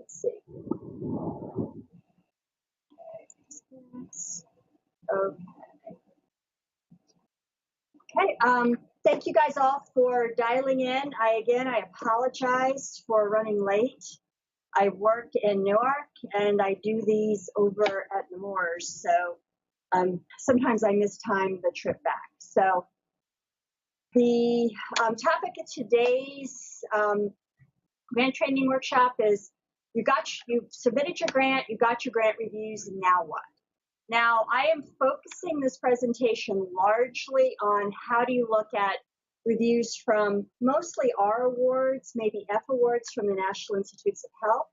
Let's see. Okay. Okay. Thank you guys all for dialing in. I apologize for running late. I work in Newark and I do these over at Nemours, so sometimes I mistime the trip back. So the topic of today's grant training workshop is you submitted your grant, you got your grant reviews, and now what? Now, I am focusing this presentation largely on how do you look at reviews from mostly R awards, maybe F awards from the National Institutes of Health,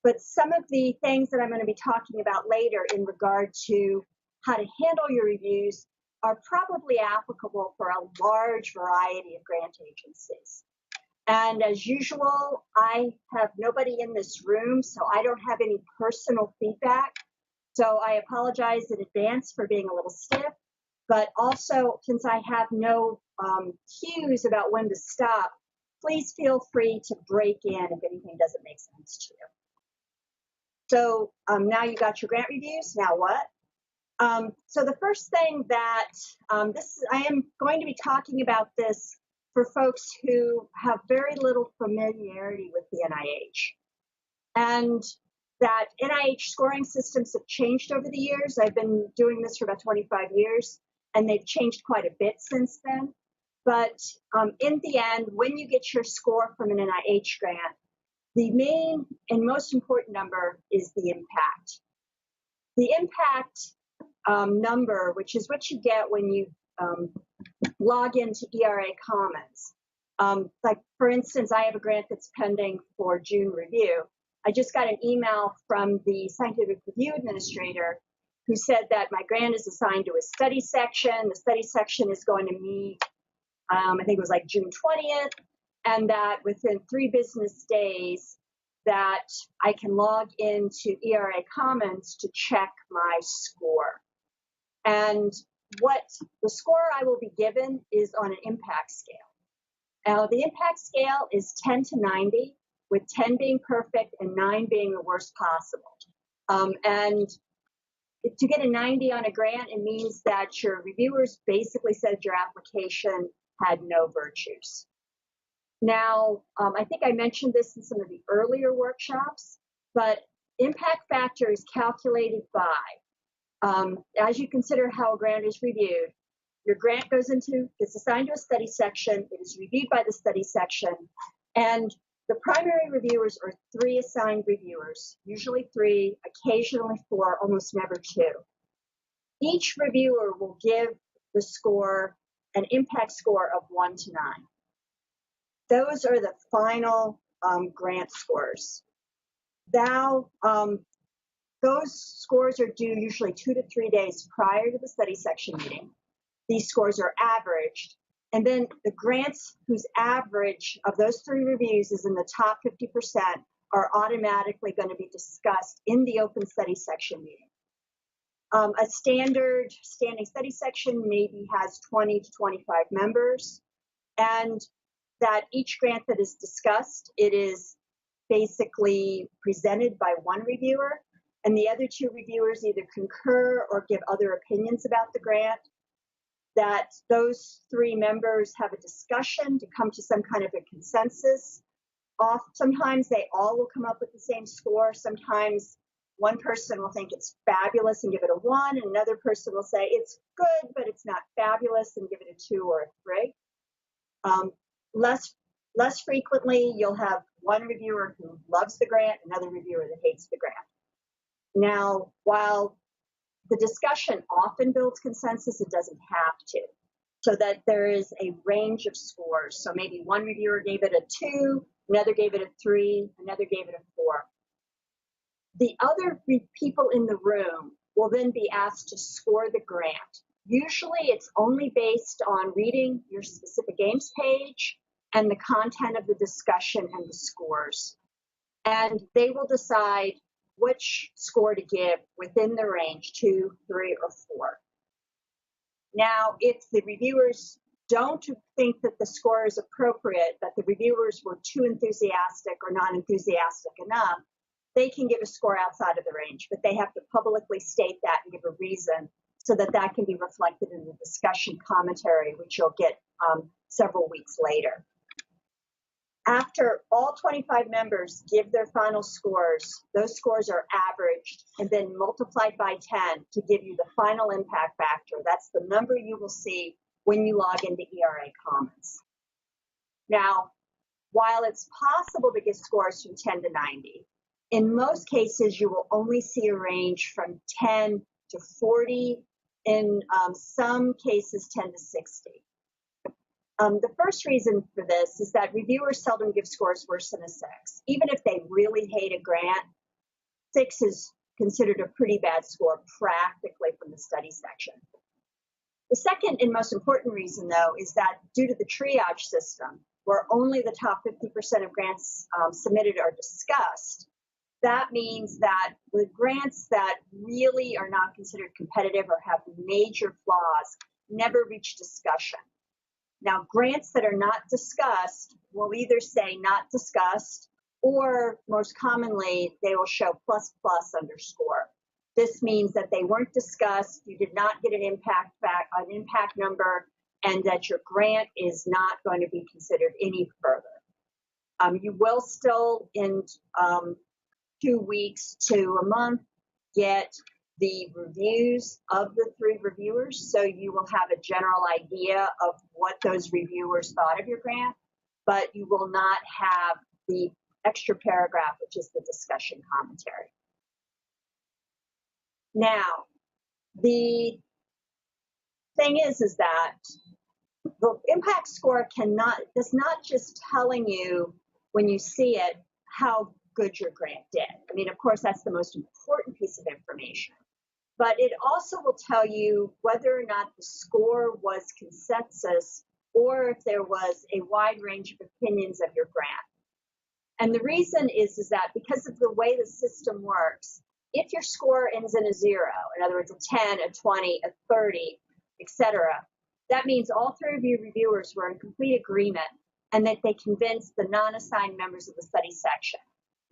but some of the things that I'm going to be talking about later in regard to how to handle your reviews are probably applicable for a large variety of grant agencies. And as usual, I have nobody in this room, so I don't have any personal feedback. So I apologize in advance for being a little stiff, but also since I have no cues about when to stop, please feel free to break in if anything doesn't make sense to you. So now you got your grant reviews, now what? So the first thing that I am going to be talking about this for folks who have very little familiarity with the NIH. And that NIH scoring systems have changed over the years. I've been doing this for about 25 years, and they've changed quite a bit since then. But in the end, when you get your score from an NIH grant, the main and most important number is the impact. The impact number, which is what you get when you log into ERA Commons. Like, for instance, I have a grant that's pending for June review. I just got an email from the scientific review administrator who said that my grant is assigned to a study section. The study section is going to meet, I think it was like June 20th, and that within 3 business days that I can log into ERA Commons to check my score. And what the score I will be given is on an impact scale. Now, the impact scale is 10 to 90, with 10 being perfect and 9 being the worst possible. And to get a 90 on a grant, it means that your reviewers basically said your application had no virtues. Now, I think I mentioned this in some of the earlier workshops, but impact factor is calculated by, as you consider how a grant is reviewed, your grant gets assigned to a study section, it is reviewed by the study section, and the primary reviewers are 3 assigned reviewers, usually 3, occasionally 4, almost never 2. Each reviewer will give the score an impact score of 1 to 9. Those are the final grant scores. Now, those scores are due usually 2 to 3 days prior to the study section meeting. These scores are averaged. And then the grants whose average of those 3 reviews is in the top 50% are automatically going to be discussed in the open study section meeting. A standard standing study section maybe has 20 to 25 members, and that each grant that is discussed, it is basically presented by one reviewer, and the other 2 reviewers either concur or give other opinions about the grant. That those 3 members have a discussion to come to some kind of a consensus. Sometimes they all will come up with the same score. Sometimes one person will think it's fabulous and give it a 1, and another person will say it's good, but it's not fabulous and give it a 2 or a 3. Less frequently, you'll have one reviewer who loves the grant, another reviewer that hates the grant. Now, while the discussion often builds consensus, it doesn't have to, so that there is a range of scores. So maybe one reviewer gave it a 2, another gave it a 3, another gave it a 4. The other people in the room will then be asked to score the grant. Usually it's only based on reading your specific aims page and the content of the discussion and the scores. And they will decide which score to give within the range, 2, 3, or 4. Now, if the reviewers don't think that the score is appropriate, that the reviewers were too enthusiastic or not enthusiastic enough, they can give a score outside of the range, but they have to publicly state that and give a reason so that that can be reflected in the discussion commentary, which you'll get several weeks later. After all 25 members give their final scores, those scores are averaged and then multiplied by 10 to give you the final impact factor. That's the number you will see when you log into ERA Commons. Now, while it's possible to get scores from 10 to 90, in most cases you will only see a range from 10 to 40, in some cases 10 to 60. The first reason for this is that reviewers seldom give scores worse than a 6. Even if they really hate a grant, 6 is considered a pretty bad score practically from the study section. The second and most important reason, though, is that due to the triage system, where only the top 50% of grants submitted are discussed, that means that the grants that really are not considered competitive or have major flaws never reach discussion. Now, grants that are not discussed will either say not discussed, or most commonly, they will show ++ underscore. This means that they weren't discussed, you did not get an impact number, and that your grant is not going to be considered any further. You will still, in 2 weeks to a month, get the reviews of the 3 reviewers, so you will have a general idea of what those reviewers thought of your grant, but you will not have the extra paragraph, which is the discussion commentary. Now, the thing is that the impact score does not just telling you when you see it how good your grant did. I mean, of course, that's the most important piece of information. But it also will tell you whether or not the score was consensus or if there was a wide range of opinions of your grant. And the reason is that because of the way the system works, if your score ends in a 0, in other words, a 10, a 20, a 30, etc., that means all 3 of your reviewers were in complete agreement and that they convinced the non-assigned members of the study section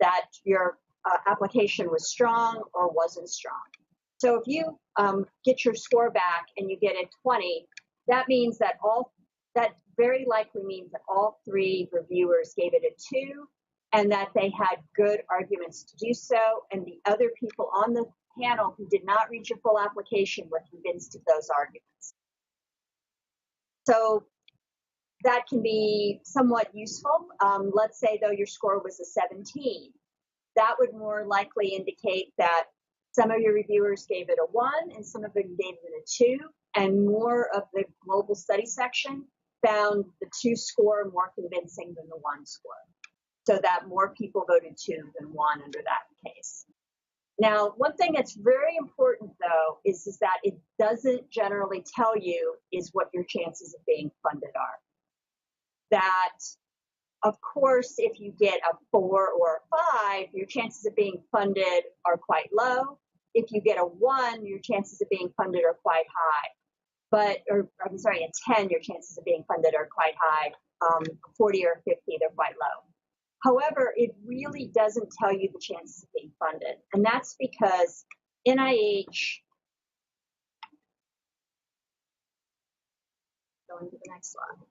that your application was strong or wasn't strong. So if you get your score back and you get a 20, that means that that very likely means that all 3 reviewers gave it a 2 and that they had good arguments to do so, and the other people on the panel who did not read your full application were convinced of those arguments. So that can be somewhat useful. Let's say, though, your score was a 17. That would more likely indicate that some of your reviewers gave it a 1 and some of them gave it a 2, and more of the global study section found the 2 score more convincing than the 1 score. So that more people voted 2 than 1 under that case. Now, one thing that's very important, though, is that it doesn't generally tell you is what your chances of being funded are. That, of course, if you get a 4 or a 5, your chances of being funded are quite low. If you get a 1, your chances of being funded are quite high. A 10, your chances of being funded are quite high. 40 or 50, they're quite low. However, it really doesn't tell you the chances of being funded. And that's because NIH, going to the next slide.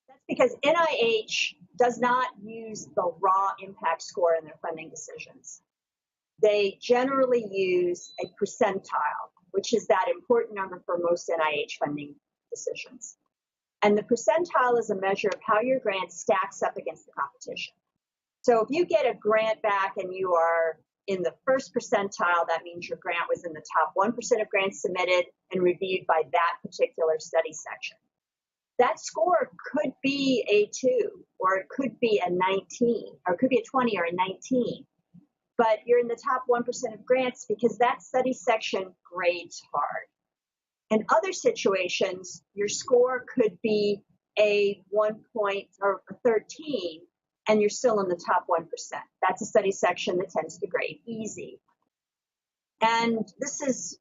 That's because NIH does not use the raw impact score in their funding decisions. They generally use a percentile, which is that important number for most NIH funding decisions. And the percentile is a measure of how your grant stacks up against the competition. So if you get a grant back and you are in the first percentile, that means your grant was in the top 1% of grants submitted and reviewed by that particular study section. That score could be a 2, or it could be a 19, or it could be a 20 or a 19. But you're in the top 1% of grants because that study section grades hard. In other situations, your score could be a 1 point or a 13, and you're still in the top 1%. That's a study section that tends to grade easy. And this is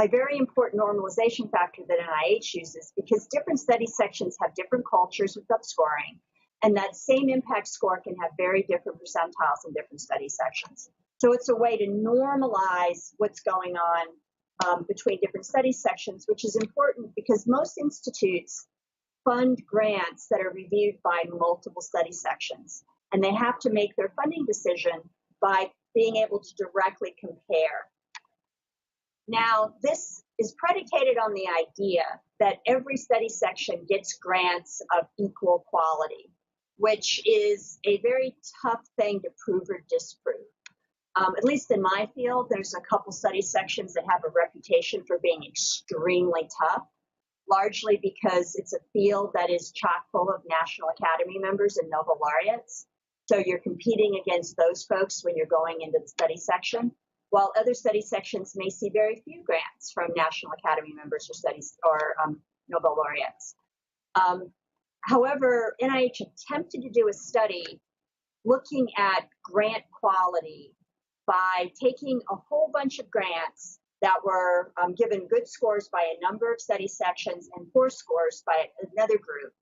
a very important normalization factor that NIH uses because different study sections have different cultures with upscoring, And that same impact score can have very different percentiles in different study sections. So it's a way to normalize what's going on between different study sections, which is important because most institutes fund grants that are reviewed by multiple study sections. And they have to make their funding decision by being able to directly compare. Now, this is predicated on the idea that every study section gets grants of equal quality, which is a very tough thing to prove or disprove. At least in my field, there's a couple study sections that have a reputation for being extremely tough, largely because it's a field that is chock full of National Academy members and Nobel laureates. So you're competing against those folks when you're going into the study section, while other study sections may see very few grants from National Academy members or Nobel laureates. However, NIH attempted to do a study looking at grant quality by taking a whole bunch of grants that were given good scores by a number of study sections and poor scores by another group.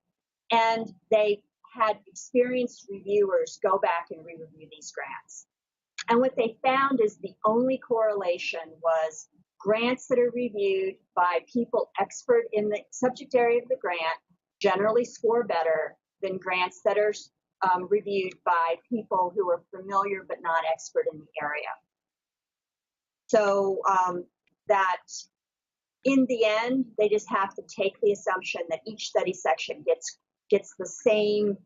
And they had experienced reviewers go back and re-review these grants. And what they found is the only correlation was grants that are reviewed by people expert in the subject area of the grant generally score better than grants that are reviewed by people who are familiar but not expert in the area. So that in the end, they just have to take the assumption that each study section gets the same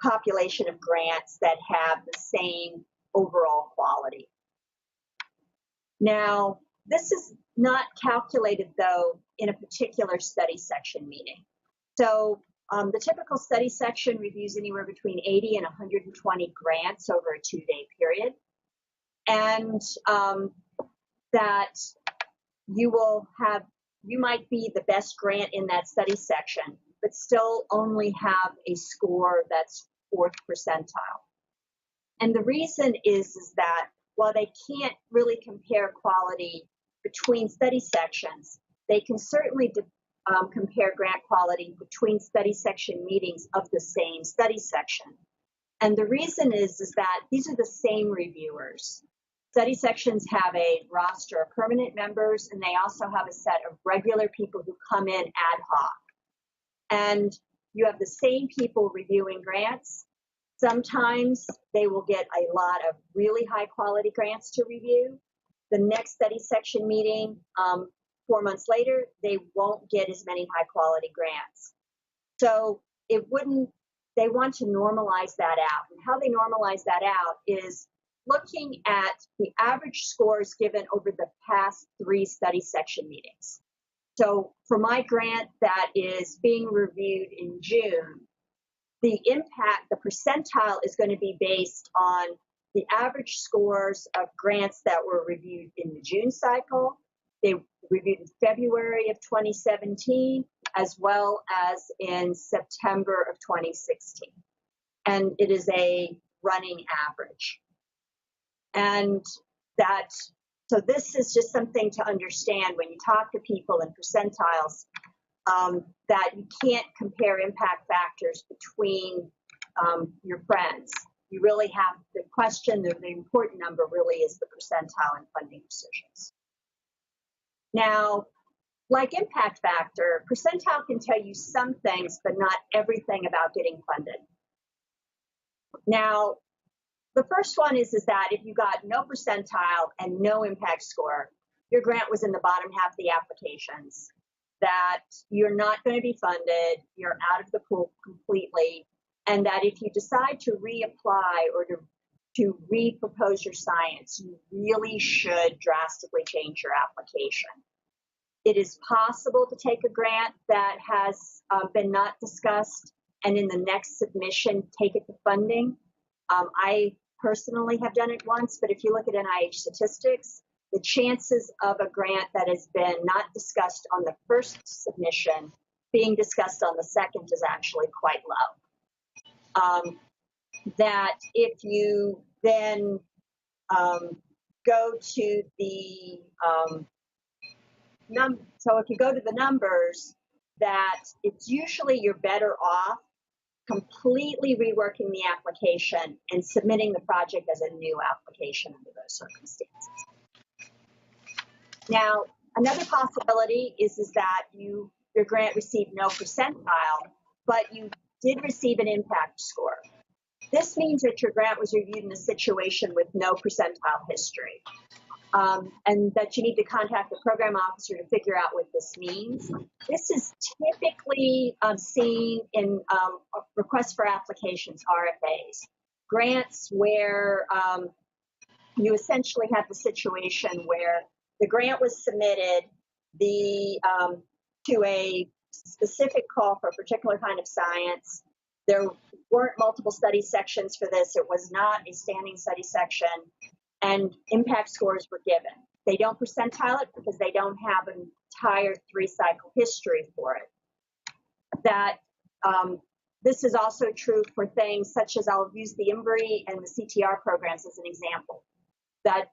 population of grants that have the same overall quality. Now, this is not calculated, though, in a particular study section meeting. So the typical study section reviews anywhere between 80 and 120 grants over a 2-day period. And that you might be the best grant in that study section, but still only have a score that's 4th percentile. And the reason is that while they can't really compare quality between study sections, they can certainly compare grant quality between study section meetings of the same study section. And the reason is that these are the same reviewers. Study sections have a roster of permanent members, and they also have a set of regular people who come in ad hoc. And you have the same people reviewing grants. Sometimes they will get a lot of really high quality grants to review. The next study section meeting, 4 months later, they won't get as many high quality grants. So they want to normalize that out. And how they normalize that out is looking at the average scores given over the past 3 study section meetings. So for my grant that is being reviewed in June, the percentile is going to be based on the average scores of grants that were reviewed in the June cycle. They reviewed in February of 2017, as well as in September of 2016. And it is a running average. And so this is just something to understand when you talk to people in percentiles, that you can't compare impact factors between your friends. You really have the question, the important number really is the percentile in funding decisions. Now, like impact factor, percentile can tell you some things, but not everything about getting funded. Now, the first one is that if you got no percentile and no impact score, your grant was in the bottom half of the applications, that you're not going to be funded, you're out of the pool completely, and that if you decide to reapply or to re-propose your science, you really should drastically change your application. It is possible to take a grant that has been not discussed and in the next submission take it to funding. I personally have done it once, but if you look at NIH statistics, the chances of a grant that has been not discussed on the first submission being discussed on the second is actually quite low. That if you then go to the so if you go to the numbers, that it's usually you're better off completely reworking the application and submitting the project as a new application under those circumstances. Now, another possibility is that your grant received no percentile, but you did receive an impact score. This means that your grant was reviewed in a situation with no percentile history, and that you need to contact the program officer to figure out what this means. This is typically seen in requests for applications, RFAs, grants where you essentially have the situation where the grant was submitted to a specific call for a particular kind of science. There weren't multiple study sections for this. It was not a standing study section, and impact scores were given. They don't percentile it because they don't have an entire 3-cycle history for it. This is also true for things such as, I'll use the IMBRI and the CTR programs as an example, that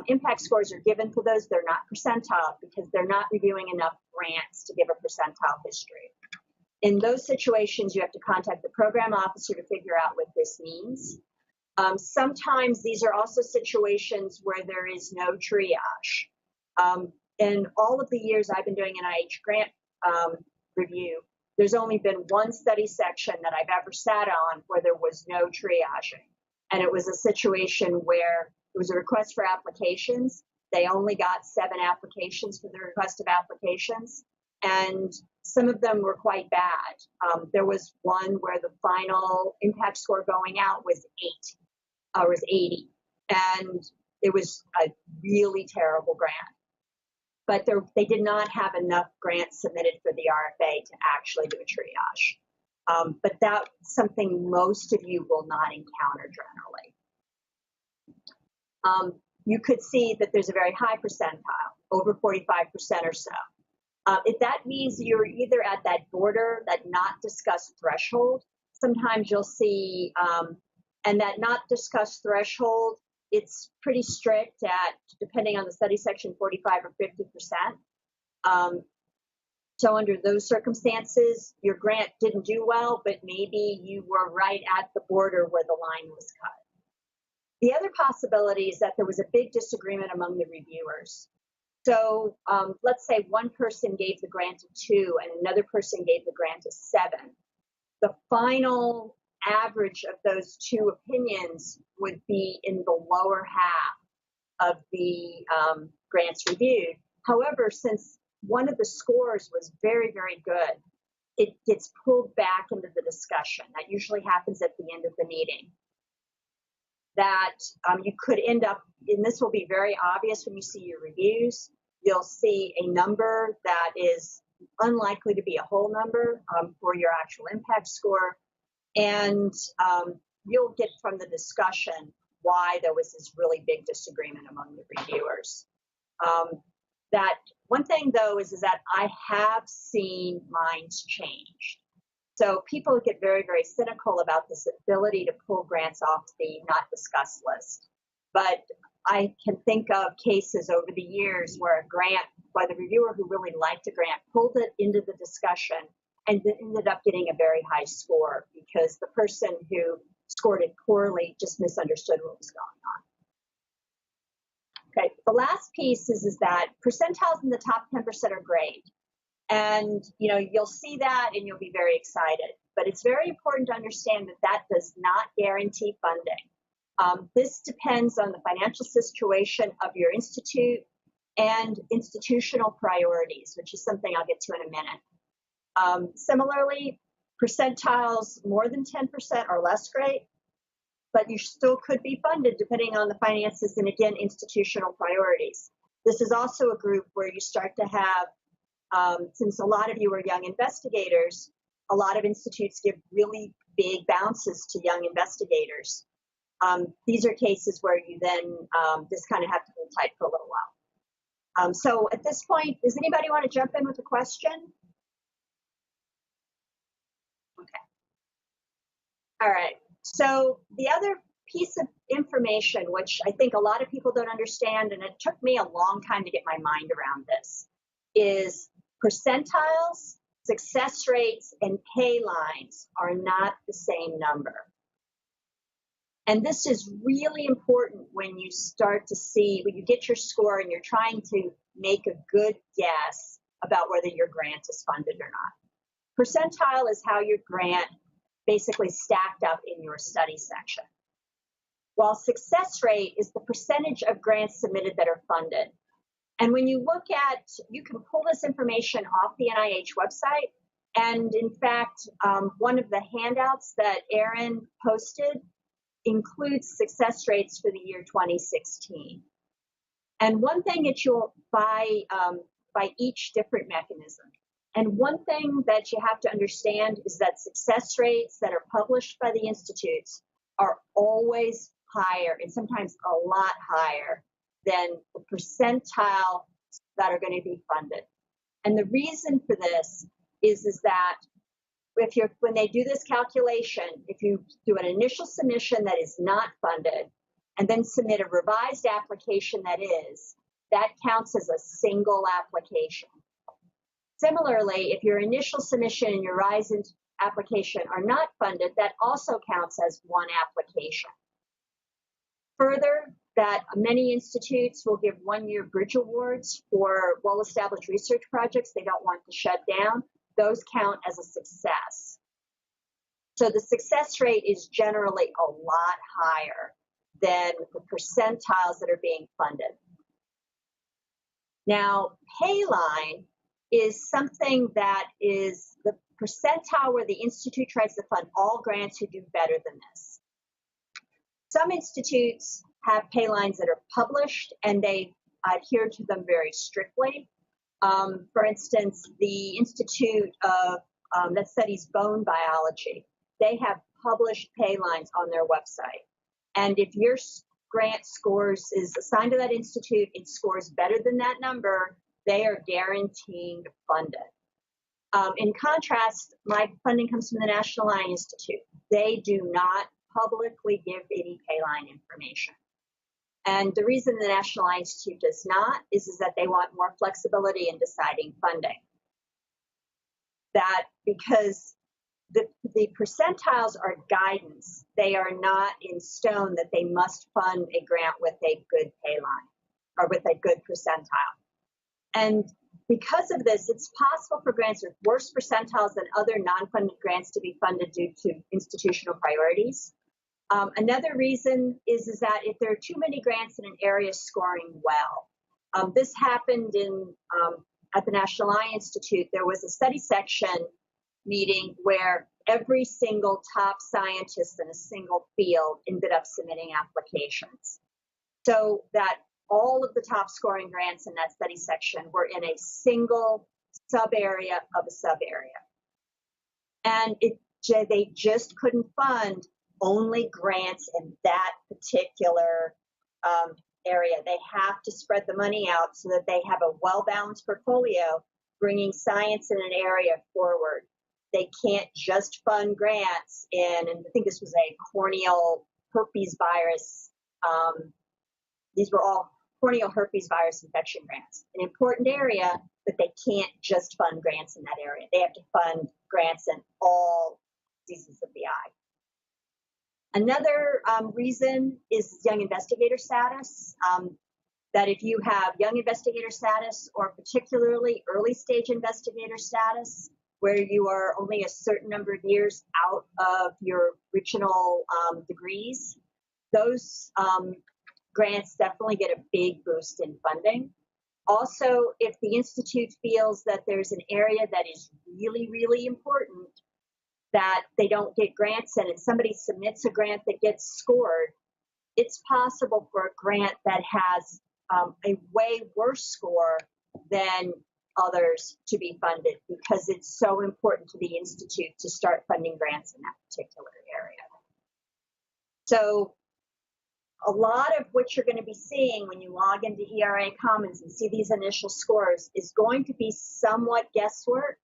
impact scores are given for those. They're not percentile because they're not reviewing enough grants to give a percentile history. In those situations, you have to contact the program officer to figure out what this means. Sometimes these are also situations where there is no triage. In all of the years I've been doing NIH grant review, there's only been one study section that I've ever sat on where there was no triaging. And it was a situation where it was a request for applications. They only got 7 applications for the request of applications, and some of them were quite bad. There was one where the final impact score going out was 80, and it was a really terrible grant. But they did not have enough grants submitted for the RFA to actually do a triage. But that's something most of you will not encounter generally. You could see that there's a very high percentile, over 45% or so. If that means you're either at that border, that not discussed threshold, sometimes you'll see, and that not discussed threshold, it's pretty strict at, depending on the study section, 45 or 50%. So under those circumstances, your grant didn't do well, but maybe you were right at the border where the line was cut. The other possibility is that there was a big disagreement among the reviewers. So let's say one person gave the grant a 2 and another person gave the grant a 7. The final average of those 2 opinions would be in the lower half of the grants reviewed. However, since one of the scores was very, very good, it gets pulled back into the discussion. That usually happens at the end of the meeting. That you could end up, and this will be very obvious when you see your reviews, you'll see a number that is unlikely to be a whole number for your actual impact score, and you'll get from the discussion why there was this really big disagreement among the reviewers. That one thing, though, is that I have seen minds change. So people get very, very cynical about this ability to pull grants off the not discussed list. But I can think of cases over the years where a grant, by the reviewer who really liked a grant, pulled it into the discussion and ended up getting a very high score because the person who scored it poorly just misunderstood what was going on. Okay, the last piece is that percentiles in the top 10% are great. And you'll see that and you'll be very excited. But it's very important to understand that that does not guarantee funding. This depends on the financial situation of your institute and institutional priorities, which is something I'll get to in a minute. Similarly, percentiles more than 10% are less great, but you still could be funded depending on the finances and, again, institutional priorities. This is also a group where you start to have, since a lot of you are young investigators, a lot of institutes give really big bounces to young investigators. These are cases where you then just kind of have to hold tight for a little while. So at this point, does anybody want to jump in with a question? Okay. All right. So the other piece of information, which I think a lot of people don't understand, and it took me a long time to get my mind around this, is percentiles success rates and pay lines are not the same number. And this is really important when you start to see, when you get your score and you're trying to make a good guess about whether your grant is funded or not. Percentile is how your grant basically stacked up in your study section, while success rate is the percentage of grants submitted that are funded. And when you look at, you can pull this information off the NIH website. And in fact, one of the handouts that Erin posted includes success rates for the year 2016. And one thing that you'll by each different mechanism. And one thing that you have to understand is that success rates that are published by the institutes are always higher, and sometimes a lot higher, than the percentile that are going to be funded. And the reason for this is that when they do this calculation, if you do an initial submission that is not funded and then submit a revised application that counts as a single application. Similarly, if your initial submission and your revised application are not funded, that also counts as one application. Further, that many institutes will give one-year bridge awards for well-established research projects they don't want to shut down. Those count as a success. So the success rate is generally a lot higher than the percentiles that are being funded. Now, pay line is something that is the percentile where the institute tries to fund all grants who do better than this. Some institutes have pay lines that are published and they adhere to them very strictly. For instance, the Institute of that studies bone biology, they have published pay lines on their website. And if your grant scores is assigned to that institute, it scores better than that number, they are guaranteeing to fund it. In contrast, my funding comes from the National Line Institute. They do not publicly give any pay line information. And the reason the National Line Institute does not is that they want more flexibility in deciding funding. That because the percentiles are guidance, they are not in stone that they must fund a grant with a good pay line or with a good percentile. And because of this, it's possible for grants with worse percentiles than other non-funded grants to be funded due to institutional priorities. Another reason is that if there are too many grants in an area scoring well, this happened at the National Eye Institute. There was a study section meeting where every single top scientist in a single field ended up submitting applications. So that all of the top scoring grants in that study section were in a single sub-area of a sub-area. And they just couldn't fund only grants in that particular area. They have to spread the money out so that they have a well-balanced portfolio bringing science in an area forward. They can't just fund grants in, and I think this was a corneal herpes virus. These were all corneal herpes virus infection grants, an important area, but they can't just fund grants in that area. They have to fund grants in all diseases of the eye. Another reason is young investigator status, that if you have young investigator status or particularly early stage investigator status, where you are only a certain number of years out of your original degrees, those grants definitely get a big boost in funding. Also, if the institute feels that there's an area that is really, really important that they don't get grants in, and somebody submits a grant that gets scored, it's possible for a grant that has a way worse score than others to be funded because it's so important to the institute to start funding grants in that particular area. So a lot of what you're going to be seeing when you log into ERA Commons and see these initial scores is going to be somewhat guesswork.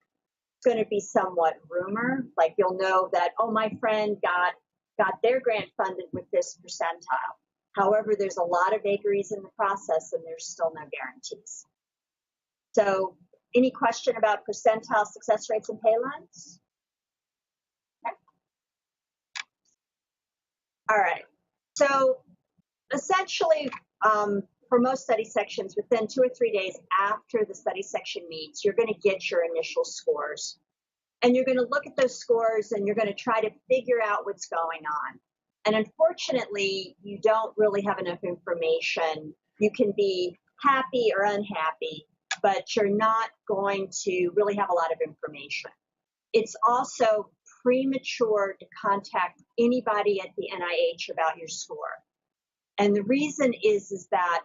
It's going to be somewhat rumor, like you'll know that, oh, my friend got their grant funded with this percentile. However, there's a lot of vagaries in the process and there's still no guarantees. So Any question about percentile success rates and pay lines? Okay. All right. So essentially, for most study sections, within 2 or 3 days after the study section meets, you're going to get your initial scores. And you're going to look at those scores and you're going to try to figure out what's going on. And unfortunately, you don't really have enough information. You can be happy or unhappy, but you're not going to really have a lot of information. It's also premature to contact anybody at the NIH about your score. And the reason is that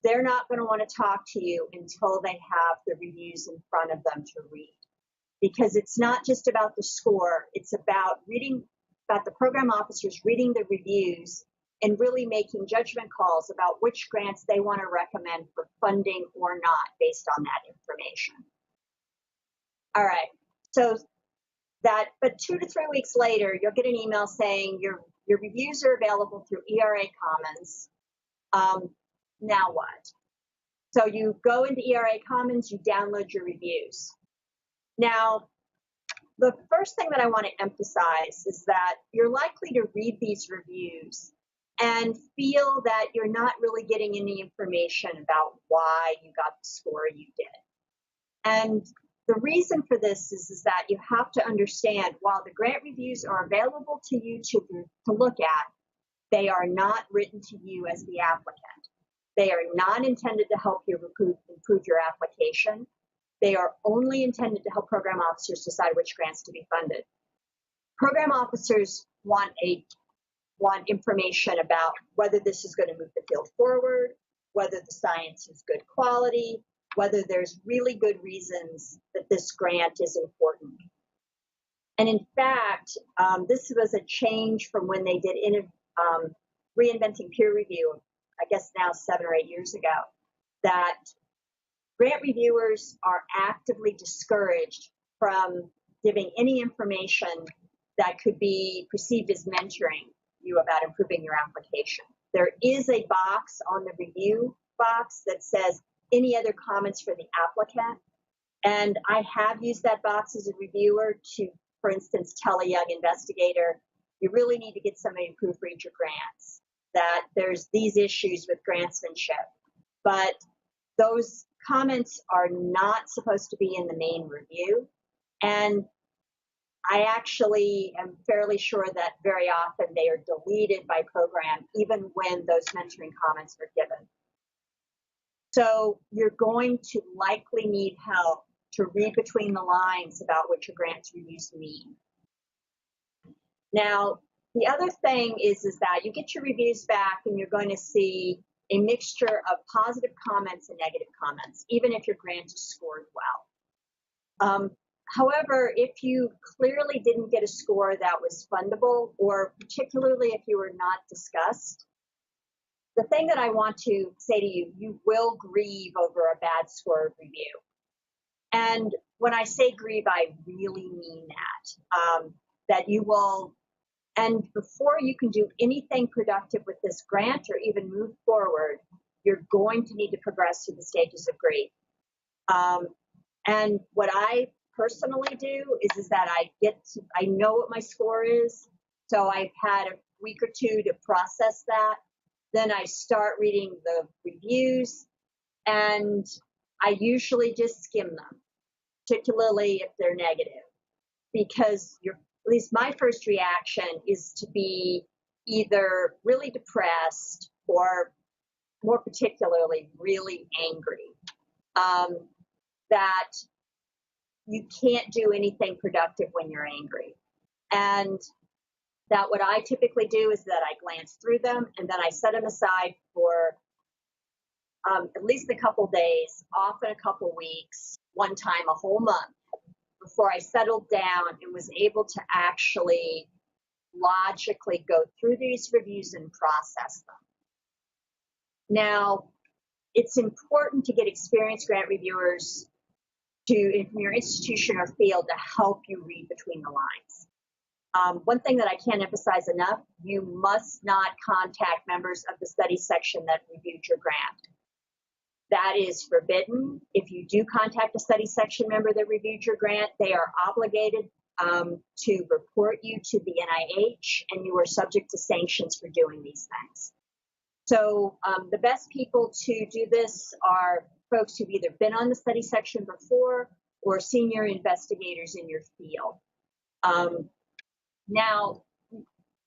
they're not going to want to talk to you until they have the reviews in front of them to read. Because it's not just about the score, it's about the program officers reading the reviews and really making judgment calls about which grants they want to recommend for funding or not based on that information. All right, but 2 to 3 weeks later, you'll get an email saying your reviews are available through ERA Commons. Now what? So you go into ERA Commons, you download your reviews. Now, the first thing that I want to emphasize is that you're likely to read these reviews and feel that you're not really getting any information about why you got the score you did. And the reason for this is that you have to understand, while the grant reviews are available to you to look at, they are not written to you as the applicant. They are not intended to help you improve your application. They are only intended to help program officers decide which grants to be funded. Program officers want information about whether this is going to move the field forward, whether the science is good quality, whether there's really good reasons that this grant is important. And in fact, this was a change from when they did reinventing peer review, I guess now 7 or 8 years ago, that grant reviewers are actively discouraged from giving any information that could be perceived as mentoring you about improving your application. There is a box on the review box that says any other comments for the applicant. And I have used that box as a reviewer to, for instance, tell a young investigator, you really need to get somebody to proofread your grants, that there's these issues with grantsmanship. But those comments are not supposed to be in the main review. And I actually am fairly sure that very often they are deleted by program, even when those mentoring comments are given. So you're going to likely need help to read between the lines about what your grants reviews mean. Now, the other thing is that you get your reviews back and you're going to see a mixture of positive comments and negative comments, even if your grant is scored well. However, if you clearly didn't get a score that was fundable, or particularly if you were not discussed, the thing that I want to say to you, you will grieve over a bad score review. And when I say grieve, I really mean that, that you will, and before you can do anything productive with this grant or even move forward, you're going to need to progress through the stages of grief. And what I personally do is that I know what my score is, so I've had a week or two to process that. Then I start reading the reviews, and I usually just skim them, particularly if they're negative, because at least my first reaction is to be either really depressed or more particularly really angry, that you can't do anything productive when you're angry. And that what I typically do is that I glance through them and then I set them aside for at least a couple days, often a couple weeks, one time a whole month, before I settled down and was able to actually logically go through these reviews and process them. Now, it's important to get experienced grant reviewers from your institution or field to help you read between the lines. One thing that I can't emphasize enough, you must not contact members of the study section that reviewed your grant. That is forbidden. If you do contact a study section member that reviewed your grant, they are obligated to report you to the NIH, and you are subject to sanctions for doing these things. So the best people to do this are folks who've either been on the study section before or senior investigators in your field. Now,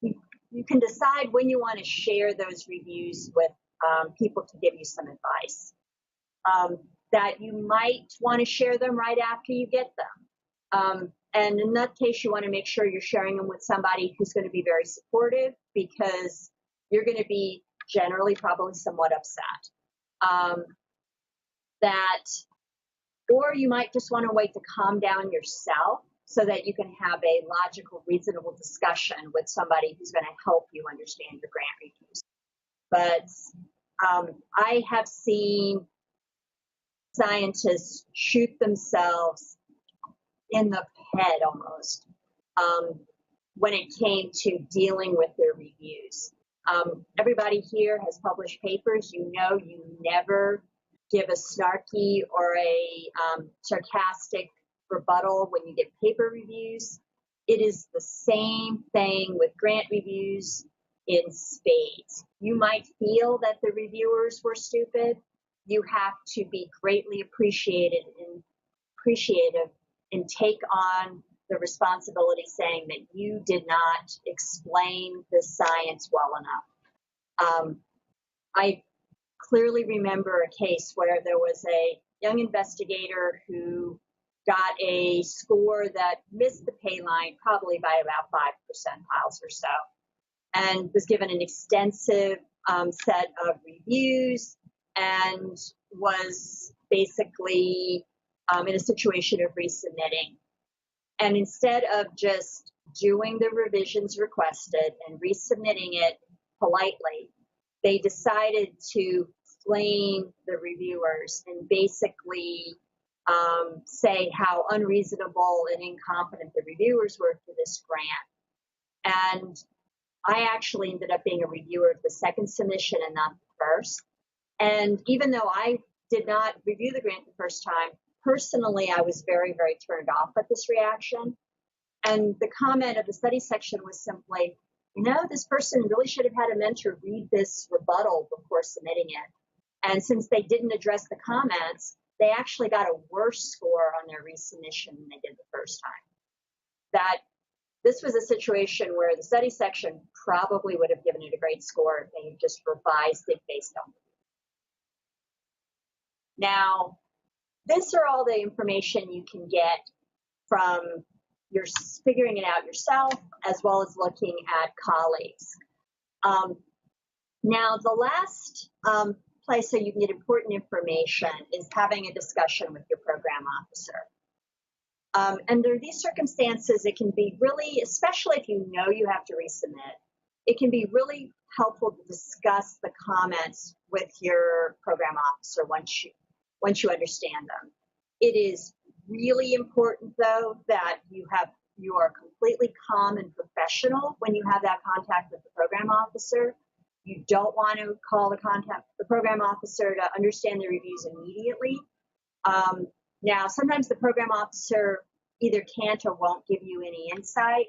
you can decide when you want to share those reviews with people to give you some advice. That you might want to share them right after you get them. And in that case, you want to make sure you're sharing them with somebody who's going to be very supportive, because you're going to be generally probably somewhat upset. Or you might just want to wait to calm down yourself so that you can have a logical, reasonable discussion with somebody who's going to help you understand your grant reviews. But I have seen scientists shoot themselves in the head almost when it came to dealing with their reviews. Everybody here has published papers. You know you never give a snarky or a sarcastic rebuttal when you get paper reviews. It is the same thing with grant reviews in spades. You might feel that the reviewers were stupid. You have to be greatly appreciative and take on the responsibility, saying that you did not explain the science well enough. I clearly remember a case where there was a young investigator who got a score that missed the pay line probably by about 5 percentiles or so, and was given an extensive set of reviews and was basically in a situation of resubmitting. And instead of just doing the revisions requested and resubmitting it politely, they decided to flame the reviewers and basically say how unreasonable and incompetent the reviewers were for this grant. And I actually ended up being a reviewer of the second submission and not the first. And even though I did not review the grant the first time, personally, I was very, very turned off at this reaction. And the comment of the study section was simply, you know, this person really should have had a mentor read this rebuttal before submitting it. And since they didn't address the comments, they actually got a worse score on their resubmission than they did the first time. This was a situation where the study section probably would have given it a great score if they had just revised it based on it. Now, this are all the information you can get from your figuring it out yourself, as well as looking at colleagues. Now, the last place that you can get important information is having a discussion with your program officer. Under these circumstances, it can be really, especially if you know you have to resubmit, it can be really helpful to discuss the comments with your program officer once you understand them. It is really important, though, that you are completely calm and professional when you have that contact with the program officer. You don't want to call the program officer to understand the reviews immediately. Now, sometimes the program officer either can't or won't give you any insight.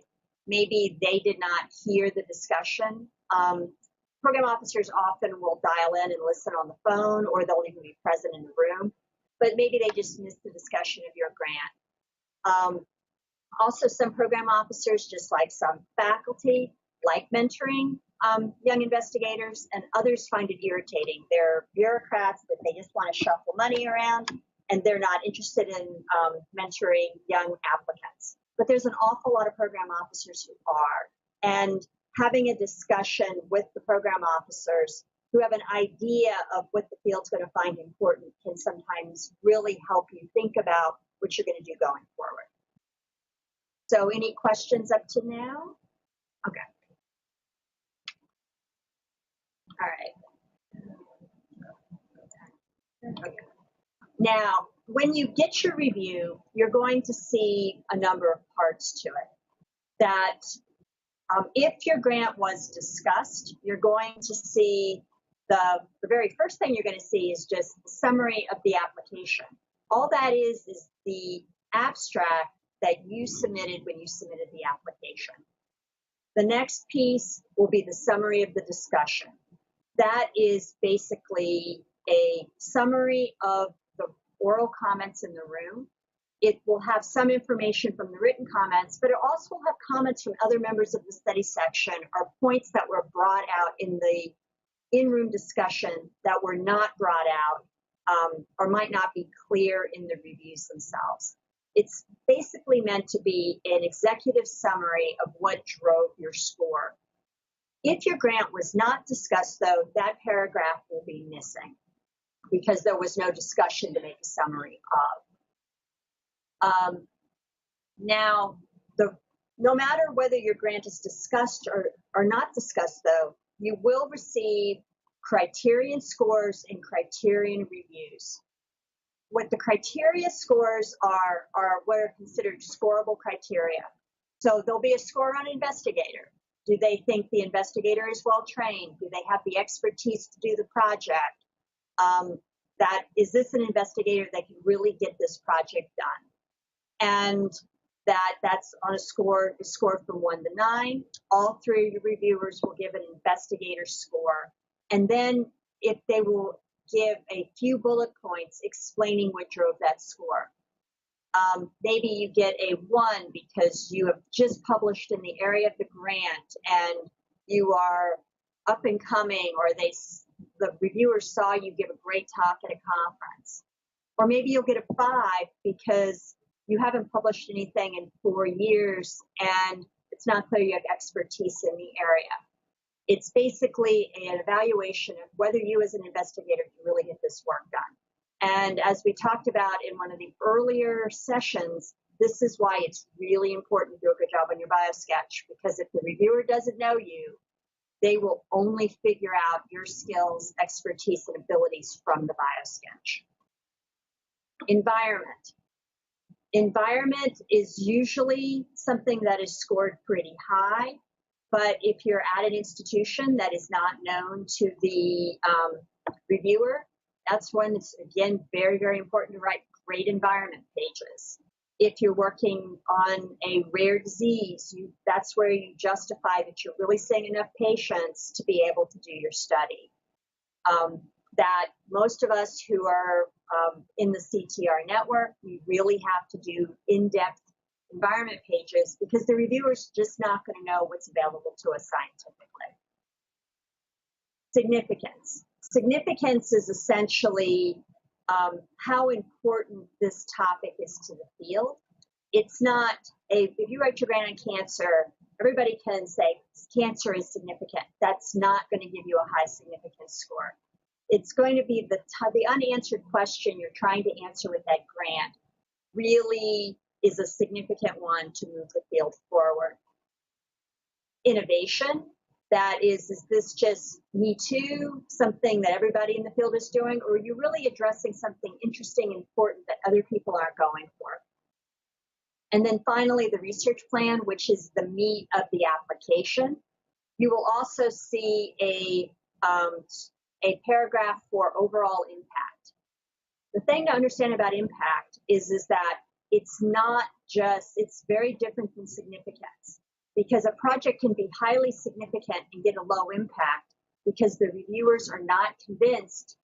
Maybe they did not hear the discussion. Program officers often will dial in and listen on the phone, or they'll even be present in the room, but maybe they just missed the discussion of your grant. Also, some program officers, just like some faculty, like mentoring young investigators, and others find it irritating. They're bureaucrats that they just want to shuffle money around, and they're not interested in mentoring young applicants. But there's an awful lot of program officers who are, and having a discussion with the program officers who have an idea of what the field's going to find important can sometimes really help you think about what you're going to do going forward. So any questions up to now? Okay. All right. Okay. Now, when you get your review, you're going to see a number of parts to it. That if your grant was discussed, you're going to see the very first thing you're going to see is just the summary of the application. All that is the abstract that you submitted when you submitted the application. The next piece will be the summary of the discussion. That is basically a summary of the oral comments in the room. It will have some information from the written comments, but it also will have comments from other members of the study section or points that were brought out in the in-room discussion that were not brought out or might not be clear in the reviews themselves. It's basically meant to be an executive summary of what drove your score. If your grant was not discussed, though, that paragraph will be missing because there was no discussion to make a summary of. Now, no matter whether your grant is discussed or not discussed, though, you will receive criterion scores and criterion reviews. What the criteria scores are what are considered scoreable criteria. So there'll be a score on investigator. Do they think the investigator is well trained? Do they have the expertise to do the project? Is this an investigator that can really get this project done? And that's on a score from 1 to 9. All 3 of your reviewers will give an investigator score. And then if they will give a few bullet points explaining what drove that score. Maybe you get a 1 because you have just published in the area of the grant and you are up and coming, or the reviewers saw you give a great talk at a conference. Or maybe you'll get a 5 because you haven't published anything in 4 years and it's not clear you have expertise in the area. It's basically an evaluation of whether you as an investigator can really get this work done. And as we talked about in one of the earlier sessions, this is why it's really important to do a good job on your biosketch, because if the reviewer doesn't know you, they will only figure out your skills, expertise, and abilities from the biosketch. Environment. Environment is usually something that is scored pretty high, but if you're at an institution that is not known to the reviewer, that's when it's, again, very, very important to write great environment pages. If you're working on a rare disease, that's where you justify that you're really seeing enough patients to be able to do your study. That most of us who are in the CTR network, we really have to do in-depth environment pages because the reviewer's just not going to know what's available to us scientifically. Significance. Significance is essentially how important this topic is to the field. It's not if you write your grant on cancer, everybody can say cancer is significant. That's not going to give you a high significance score. It's going to be the unanswered question you're trying to answer with that grant really is a significant one to move the field forward. Innovation, that is this just me too, something that everybody in the field is doing, or are you really addressing something interesting and important that other people aren't going for? And then finally, the research plan, which is the meat of the application. You will also see a paragraph for overall impact. The thing to understand about impact is that it's not just, it's very different than significance, because a project can be highly significant and get a low impact because the reviewers are not convinced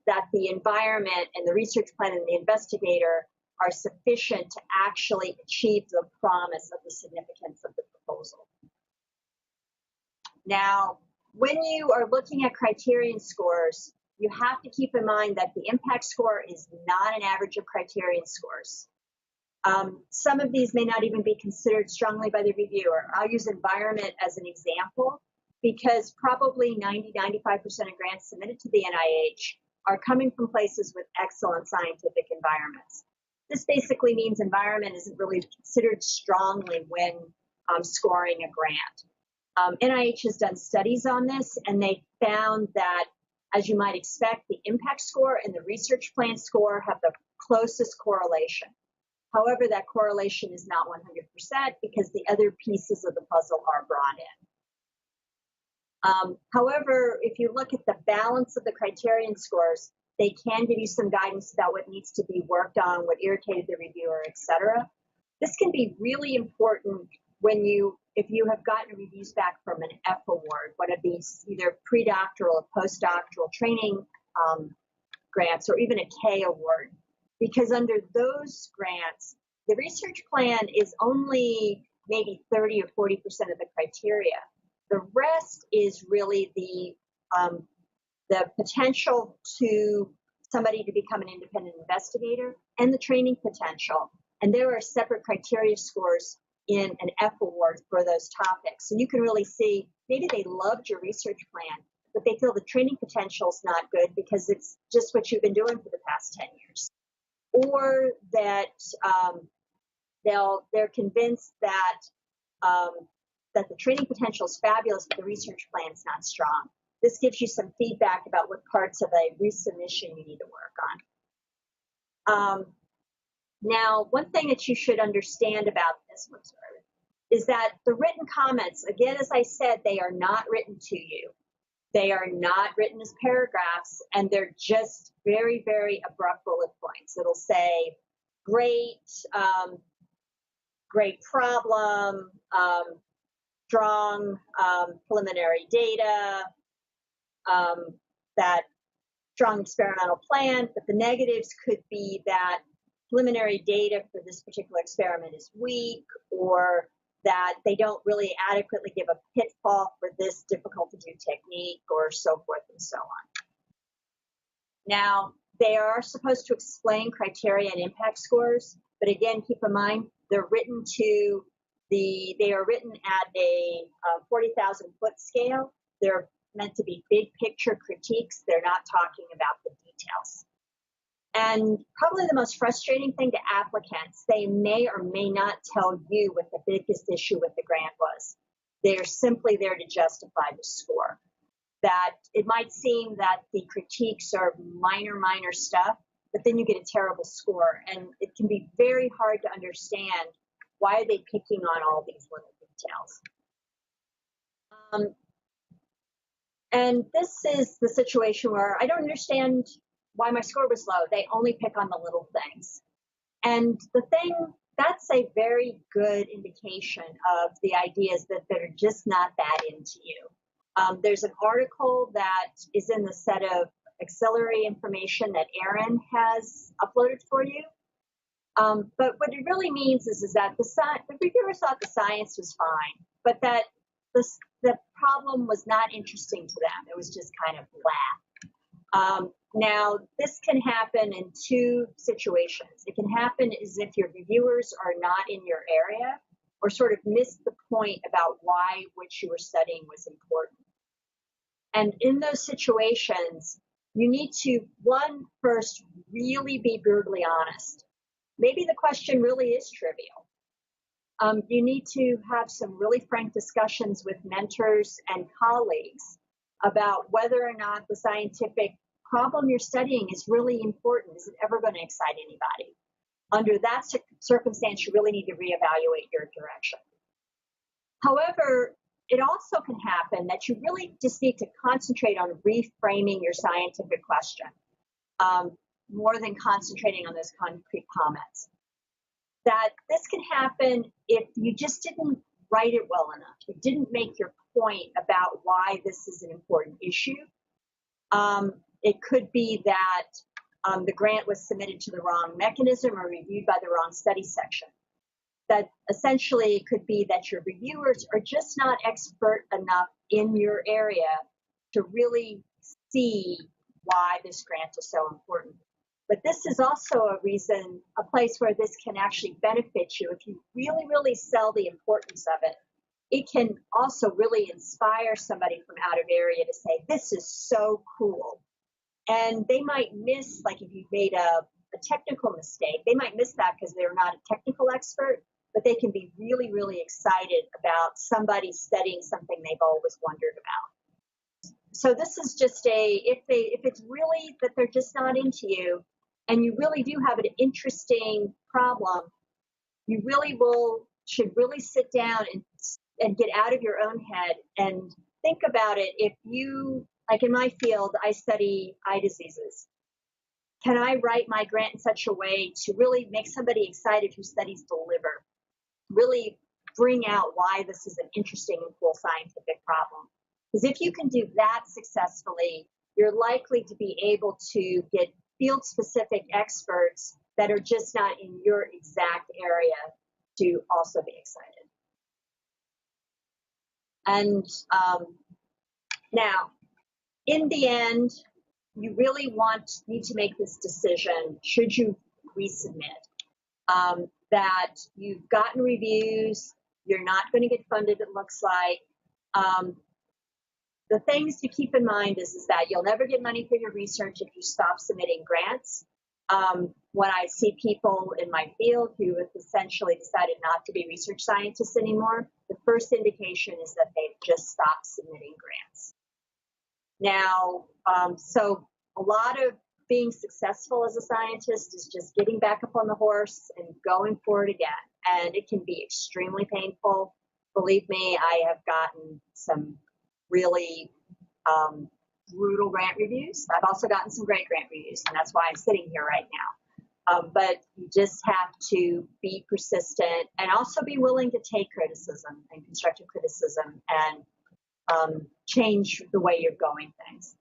that the environment and the research plan and the investigator are sufficient to actually achieve the promise of the significance of the proposal. Now, when you are looking at criterion scores, you have to keep in mind that the impact score is not an average of criterion scores. Some of these may not even be considered strongly by the reviewer. I'll use environment as an example because probably 90–95% of grants submitted to the NIH are coming from places with excellent scientific environments. This basically means environment isn't really considered strongly when scoring a grant. NIH has done studies on this, and they found that, as you might expect, the impact score and the research plan score have the closest correlation. However, that correlation is not 100% because the other pieces of the puzzle are brought in. However, if you look at the balance of the criterion scores, they can give you some guidance about what needs to be worked on, what irritated the reviewer, etc. This can be really important if you have gotten reviews back from an F award, one of these either pre-doctoral or postdoctoral training grants, or even a K award, because under those grants, the research plan is only maybe 30 or 40% of the criteria. The rest is really the potential to somebody to become an independent investigator and the training potential. And there are separate criteria scores in an F award for those topics. So you can really see maybe they loved your research plan, but they feel the training potential is not good because it's just what you've been doing for the past 10 years. Or that they're convinced that that the training potential is fabulous, but the research plan is not strong. This gives you some feedback about what parts of a resubmission you need to work on. Now, one thing that you should understand about this is that the written comments, again, as I said, they are not written to you. They are not written as paragraphs, and they're just very, very abrupt bullet points. It'll say, great, great problem, strong preliminary data, that strong experimental plan, but the negatives could be that preliminary data for this particular experiment is weak, or that they don't really adequately give a pitfall for this difficult to do technique, or so forth and so on. Now, they are supposed to explain criteria and impact scores, but again, keep in mind, they're written they are written at a 40,000 foot scale. They're meant to be big picture critiques. They're not talking about the details. And probably the most frustrating thing to applicants, they may or may not tell you what the biggest issue with the grant was. They're simply there to justify the score. That it might seem that the critiques are minor stuff, but then you get a terrible score. And it can be very hard to understand why are they picking on all these little details. And this is the situation where I don't understand why my score was low. They only pick on the little things. And that's a very good indication of the ideas that they're just not that into you. There's an article that is in the set of auxiliary information that Erin has uploaded for you. But what it really means is that the reviewers thought the science was fine, but that the problem was not interesting to them. It was just kind of blah. Now, this can happen in two situations. It can happen as if your reviewers are not in your area or sort of miss the point about why what you were studying was important. And in those situations, you need to, first really be brutally honest. Maybe the question really is trivial. You need to have some really frank discussions with mentors and colleagues about whether or not the scientific problem you're studying is really important. Is it ever going to excite anybody? Under that circumstance, you really need to reevaluate your direction. However, it also can happen that you really just need to concentrate on reframing your scientific question more than concentrating on those concrete comments. That this can happen if you just didn't write it well enough. You didn't make your point about why this is an important issue. It could be that the grant was submitted to the wrong mechanism or reviewed by the wrong study section. That essentially it could be that your reviewers are just not expert enough in your area to really see why this grant is so important. But this is also a place where this can actually benefit you. If you really, really sell the importance of it, it can also really inspire somebody from out of area to say, this is so cool. And they might miss, like if you made a technical mistake, they might miss that because they're not a technical expert, but they can be really, really excited about somebody studying something they've always wondered about. So this is just if it's really that they're just not into you, and you really do have an interesting problem, you should really sit down and get out of your own head and think about it. If you, like in my field, I study eye diseases. Can I write my grant in such a way to really make somebody excited who studies the liver, really bring out why this is an interesting and cool scientific problem? Because if you can do that successfully, you're likely to be able to get field-specific experts that are just not in your exact area to also be excited. And now, in the end, you really need to make this decision, should you resubmit, that you've gotten reviews, you're not going to get funded, it looks like. The things to keep in mind is that you'll never get money for your research if you stop submitting grants. When I see people in my field who have essentially decided not to be research scientists anymore, the first indication is that they've just stopped submitting grants. Now, so a lot of being successful as a scientist is just getting back up on the horse and going for it again. And it can be extremely painful. Believe me, I have gotten some really brutal grant reviews. I've also gotten some great grant reviews, and that's why I'm sitting here right now. But you just have to be persistent and also be willing to take criticism and constructive criticism and change the way you're going things.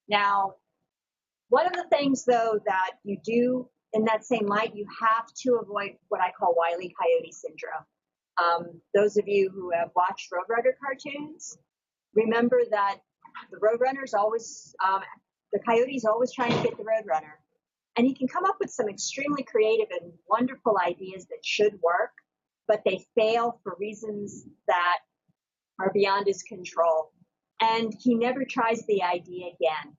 Now, one of the things, though, that you do in that same light, you have to avoid what I call Wile E. Coyote syndrome. Those of you who have watched Roadrunner cartoons, remember that the Roadrunner's always, the Coyote's always trying to get the Roadrunner. And he can come up with some extremely creative and wonderful ideas that should work, but they fail for reasons that are beyond his control. And he never tries the idea again.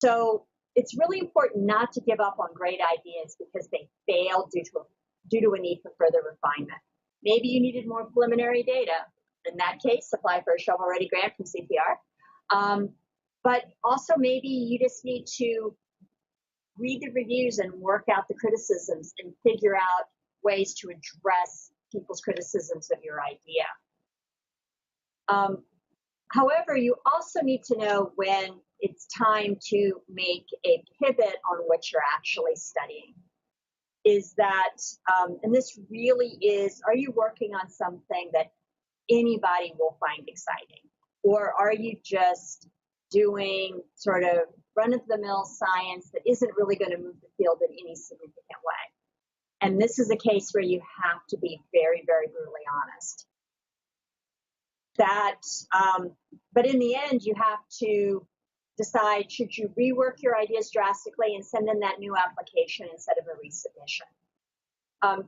So it's really important not to give up on great ideas because they fail due to a need for further refinement. Maybe you needed more preliminary data. In that case, apply for a shovel-ready grant from CPR. But also maybe you just need to read the reviews and work out the criticisms and figure out ways to address people's criticisms of your idea. However, you also need to know when it's time to make a pivot on what you're actually studying. Is that, and this really is, are you working on something that anybody will find exciting? Or are you just doing sort of run-of-the-mill science that isn't really going to move the field in any significant way? And this is a case where you have to be very, very brutally honest. But in the end, you have to decide, should you rework your ideas drastically and send in that new application instead of a resubmission?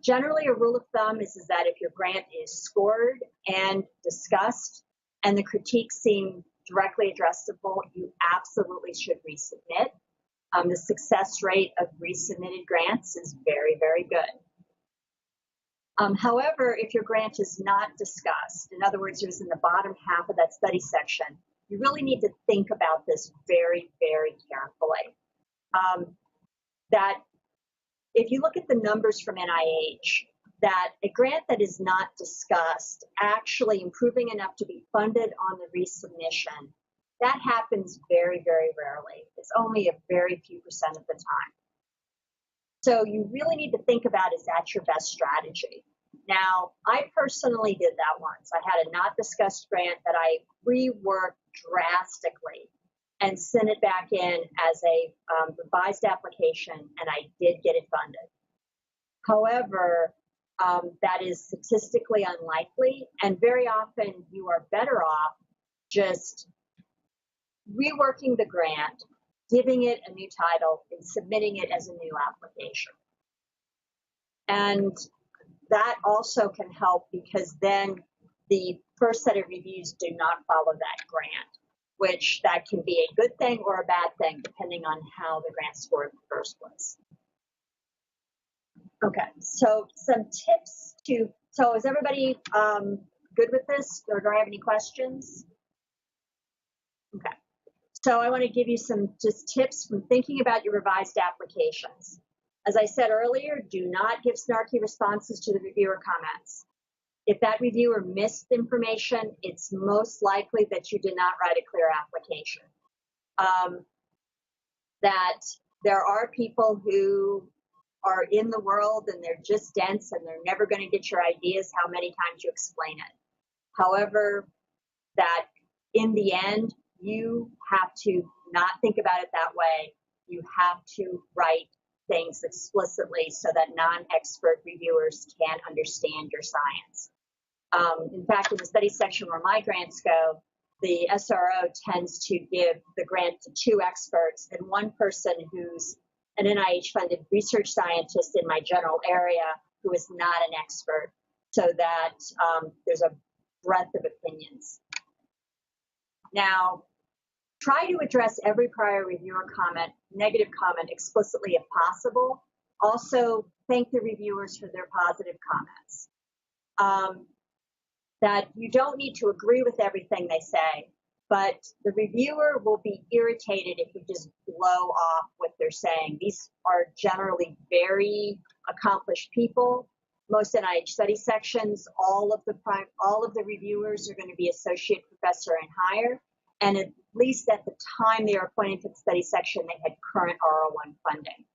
Generally, a rule of thumb is that if your grant is scored and discussed and the critiques seem directly addressable, you absolutely should resubmit. The success rate of resubmitted grants is very, very good. However, if your grant is not discussed, in other words, it was in the bottom half of that study section, you really need to think about this very, very carefully. That if you look at the numbers from NIH, that a grant that is not discussed, actually improving enough to be funded on the resubmission, that happens very, very rarely. It's only a very few % of the time. So you really need to think about, is that your best strategy? Now, I personally did that once. I had a not discussed grant that I reworked drastically and sent it back in as a revised application, and I did get it funded. However, that is statistically unlikely, and very often you are better off just reworking the grant, giving it a new title, and submitting it as a new application. And that also can help because then the first set of reviews do not follow that grant, which that can be a good thing or a bad thing, depending on how the grant scored in the first place. Okay, so some tips so is everybody good with this, or do I have any questions? Okay, so I want to give you some just tips from thinking about your revised applications. As I said earlier, do not give snarky responses to the reviewer comments. If that reviewer missed information, it's most likely that you did not write a clear application. That there are people who are in the world and they're just dense and they're never going to get your ideas how many times you explain it. However, that in the end, you have to not think about it that way. You have to write things explicitly so that non-expert reviewers can understand your science. In fact, in the study section where my grants go, the SRO tends to give the grant to 2 experts and 1 person who's an NIH-funded research scientist in my general area who is not an expert, so that there's a breadth of opinions. Now, try to address every prior reviewer comment, negative comment, explicitly if possible. Also, thank the reviewers for their positive comments. That you don't need to agree with everything they say, but the reviewer will be irritated if you just blow off what they're saying. These are generally very accomplished people. Most NIH study sections, all of the reviewers are going to be associate professor and higher, and at least at the time they were appointed to the study section, they had current R01 funding.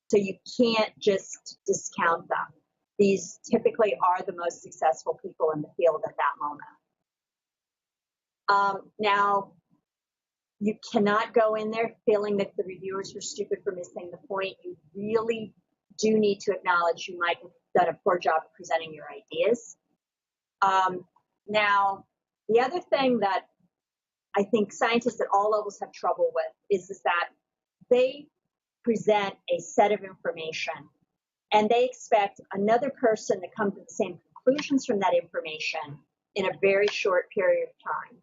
So you can't just discount them. These typically are the most successful people in the field at that moment. Now, you cannot go in there feeling that the reviewers were stupid for missing the point. You really do need to acknowledge you might have done a poor job of presenting your ideas. Now, the other thing that I think scientists at all levels have trouble with is that they present a set of information and they expect another person to come to the same conclusions from that information in a very short period of time.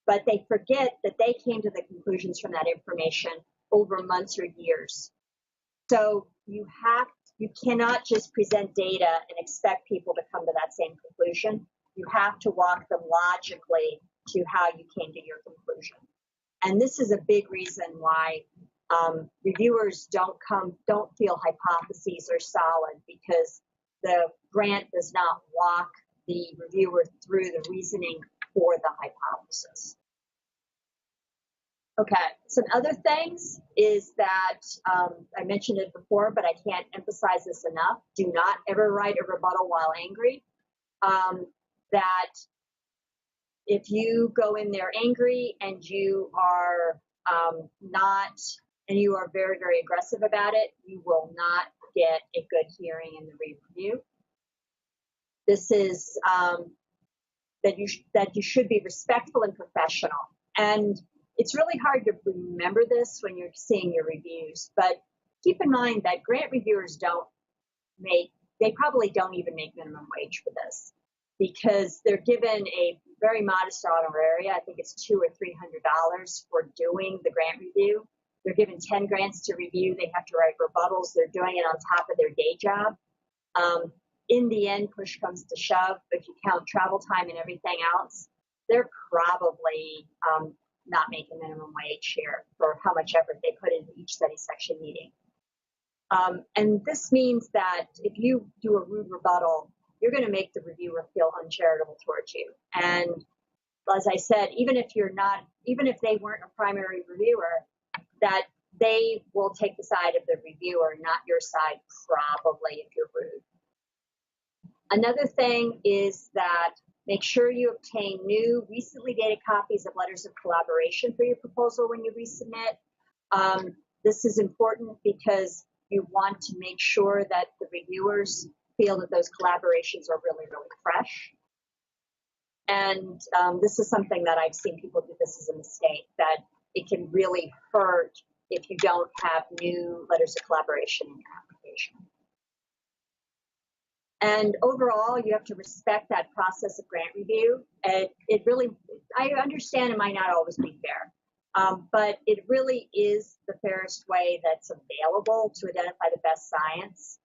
But they forget that they came to the conclusions from that information over months or years. So you cannot just present data and expect people to come to that same conclusion. You have to walk them logically to how you came to your conclusion. And this is a big reason why reviewers don't feel hypotheses are solid, because the grant does not walk the reviewer through the reasoning for the hypothesis. Okay, some other things is that I mentioned it before, but I can't emphasize this enough. Do not ever write a rebuttal while angry. That if you go in there angry and you are you are very, very aggressive about it, you will not get a good hearing in the review. This is that you should be respectful and professional. And it's really hard to remember this when you're seeing your reviews, but keep in mind that grant reviewers they probably don't even make minimum wage for this, because they're given a very modest honoraria. I think it's $200 or $300 for doing the grant review. They're given 10 grants to review. They have to write rebuttals. They're doing it on top of their day job. In the end, push comes to shove, if you count travel time and everything else, they're probably not making minimum wage here for how much effort they put into each study section meeting. And this means that if you do a rude rebuttal, you're going to make the reviewer feel uncharitable towards you. And as I said, even if they weren't a primary reviewer, that they will take the side of the reviewer, not your side, probably, if you're rude. Another thing is that make sure you obtain new, recently dated copies of letters of collaboration for your proposal when you resubmit. This is important because you want to make sure that the reviewers feel that those collaborations are really, really fresh. And this is something that I've seen people do this as a mistake, that it can really hurt if you don't have new letters of collaboration in your application. And overall, you have to respect that process of grant review. It really, I understand it might not always be fair, but it really is the fairest way that's available to identify the best science.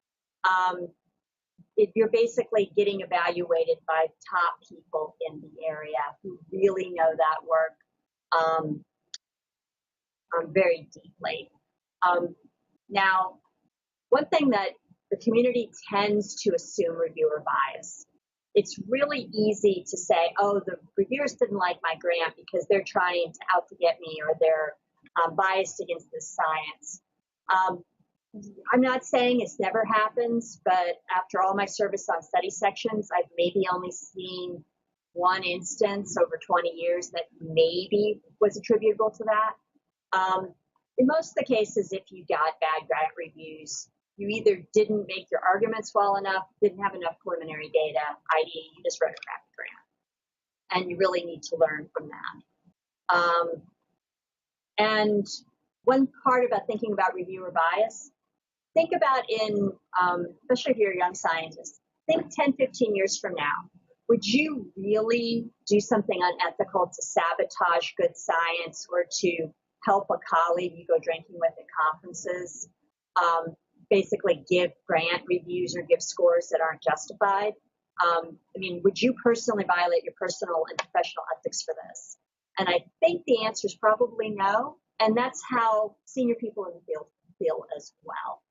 You're basically getting evaluated by top people in the area who really know that work very deeply. Now, one thing that the community tends to assume reviewer bias. it's really easy to say, oh, the reviewers didn't like my grant because they're trying to out to get me, or they're biased against this science. I'm not saying it's never happens, but after all my service on study sections, I've maybe only seen one instance over 20 years that maybe was attributable to that. In most of the cases, if you got bad grant reviews, you either didn't make your arguments well enough, didn't have enough preliminary data, i.e. you just wrote a crappy grant. And you really need to learn from that. And one part about thinking about reviewer bias, think about especially if you're a young scientist, think 10, 15 years from now. Would you really do something unethical to sabotage good science or to help a colleague you go drinking with at conferences, basically give grant reviews or give scores that aren't justified? I mean, would you personally violate your personal and professional ethics for this? And I think the answer is probably no. And that's how senior people in the field feel as well.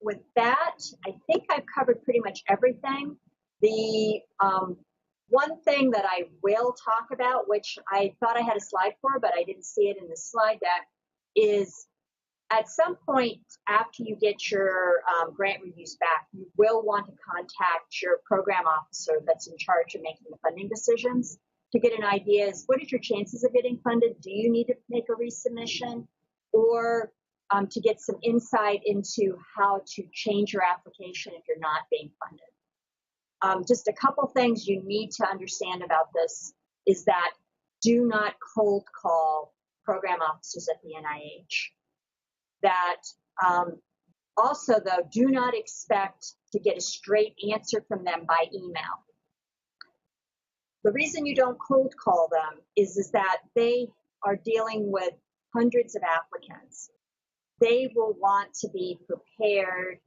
With that, I think I've covered pretty much everything. The one thing that I will talk about, which I thought I had a slide for, but I didn't see it in the slide deck, is at some point after you get your grant reviews back, you will want to contact your program officer that's in charge of making the funding decisions to get an idea is what is your chances of getting funded? Do you need to make a resubmission? Or to get some insight into how to change your application if you're not being funded. Just a couple things you need to understand about this is that do not cold call program officers at the NIH. That also, though, do not expect to get a straight answer from them by email. The reason you don't cold call them is that they are dealing with hundreds of applicants. They will want to be prepared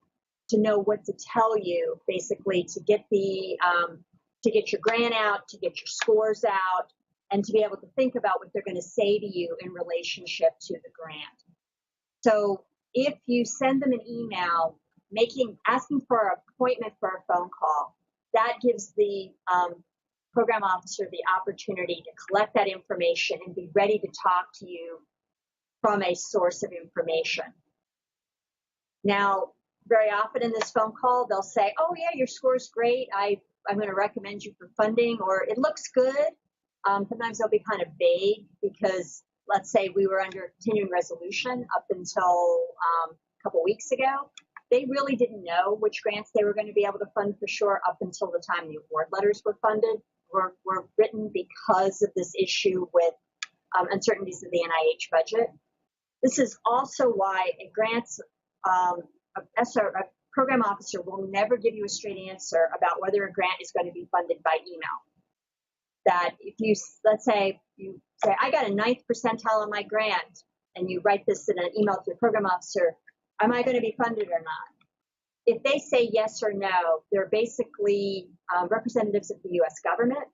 to know what to tell you, basically, to get your grant out, to get your scores out, and to be able to think about what they're going to say to you in relationship to the grant. So if you send them an email asking for an appointment for a phone call, that gives the program officer the opportunity to collect that information and be ready to talk to you from a source of information. Now, very often in this phone call, they'll say, oh yeah, your score's great. I'm going to recommend you for funding, or it looks good. Sometimes they'll be kind of vague because let's say we were under continuing resolution up until a couple weeks ago. They really didn't know which grants they were going to be able to fund for sure up until the time the award letters were written because of this issue with uncertainties of the NIH budget. This is also why a program officer will never give you a straight answer about whether a grant is going to be funded by email. That if you, let's say, you say, I got a 9th percentile on my grant, and you write this in an email to your program officer, am I going to be funded or not? If they say yes or no, they're basically representatives of the U.S. government,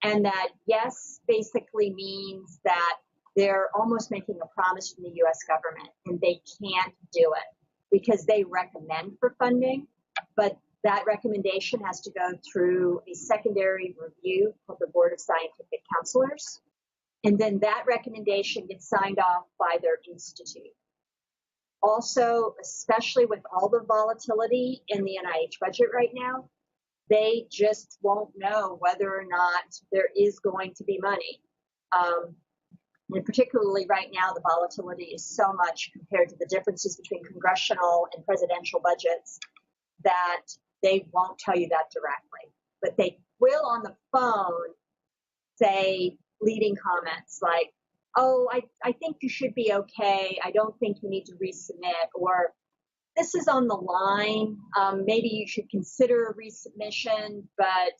and that yes basically means that they're almost making a promise from the U.S. government, and they can't do it because they recommend for funding, but that recommendation has to go through a secondary review of the Board of Scientific Counselors, and then that recommendation gets signed off by their institute. Also, especially with all the volatility in the NIH budget right now, they just won't know whether or not there is going to be money. And particularly right now, the volatility is so much compared to the differences between congressional and presidential budgets that they won't tell you that directly. But they will on the phone say leading comments like, oh, I think you should be okay. I don't think you need to resubmit, or this is on the line. Maybe you should consider a resubmission, but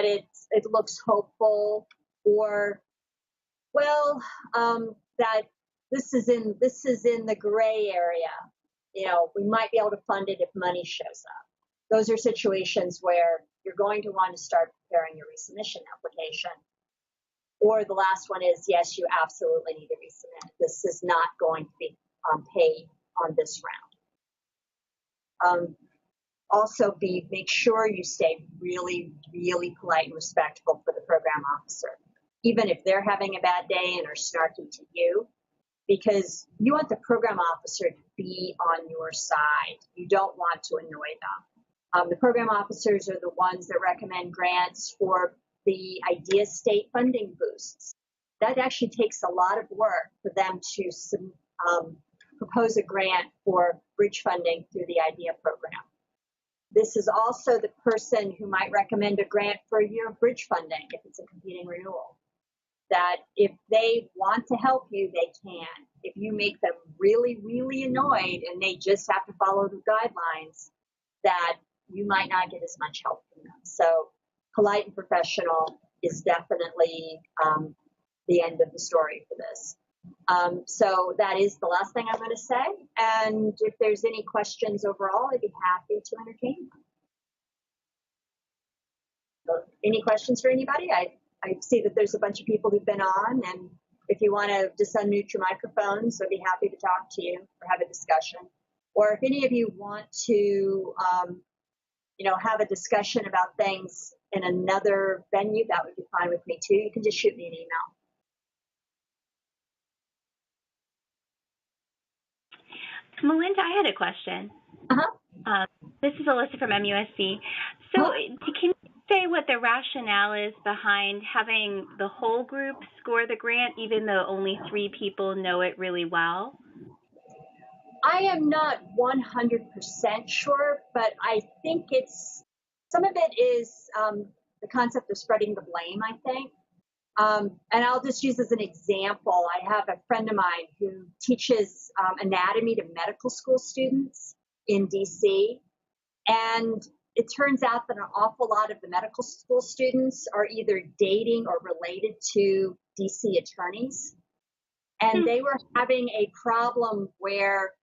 it looks hopeful, or well, that this is in the gray area. You know, we might be able to fund it if money shows up. Those are situations where you're going to want to start preparing your resubmission application. Or the last one is, yes, you absolutely need to resubmit. This is not going to be paid on this round. Also make sure you stay really, really polite and respectful for the program officer, even if they're having a bad day and are snarky to you, because you want the program officer to be on your side. You don't want to annoy them. The program officers are the ones that recommend grants for the IDEA state funding boosts. That actually takes a lot of work for them to propose a grant for bridge funding through the IDEA program. This is also the person who might recommend a grant for your bridge funding if it's a competing renewal. That if they want to help you, they can. If you make them really, really annoyed and they just have to follow the guidelines, that you might not get as much help from them. So polite and professional is definitely the end of the story for this. So that is the last thing I'm going to say. And if there's any questions overall, I'd be happy to entertain them. So, any questions for anybody? I see that there's a bunch of people who've been on, and if you want to just unmute your microphones, I'd be happy to talk to you or have a discussion. Or if any of you want to, have a discussion about things in another venue, that would be fine with me too. You can just shoot me an email. Melinda, I had a question. This is Alyssa from MUSC. So can you say what the rationale is behind having the whole group score the grant, even though only 3 people know it really well? I am not 100% sure, but I think some of it is the concept of spreading the blame, I think. And I'll just use as an example, I have a friend of mine who teaches anatomy to medical school students in DC. And it turns out that an awful lot of the medical school students are either dating or related to DC attorneys. And they were having a problem where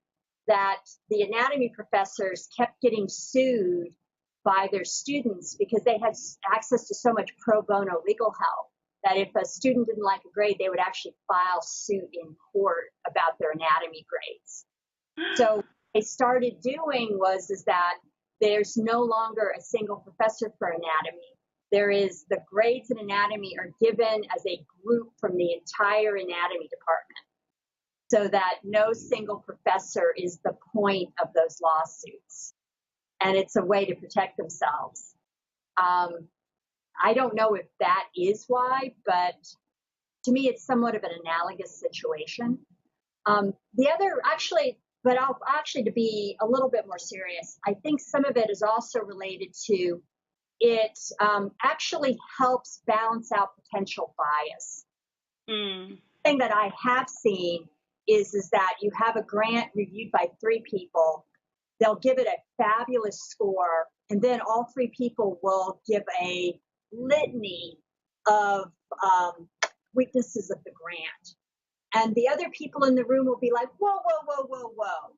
that the anatomy professors kept getting sued by their students because they had access to so much pro bono legal help that if a student didn't like a grade, they would actually file suit in court about their anatomy grades. So what they started doing was that there's no longer a single professor for anatomy. The grades in anatomy are given as a group from the entire anatomy department, so that no single professor is the point of those lawsuits. And it's a way to protect themselves. I don't know if that is why, but to me, it's somewhat of an analogous situation. To be a little bit more serious, I think some of it is also related to it actually helps balance out potential bias. The thing that I have seen is that you have a grant reviewed by 3 people. They'll give it a fabulous score, and then all 3 people will give a litany of weaknesses of the grant. And the other people in the room will be like, whoa, whoa, whoa, whoa, whoa.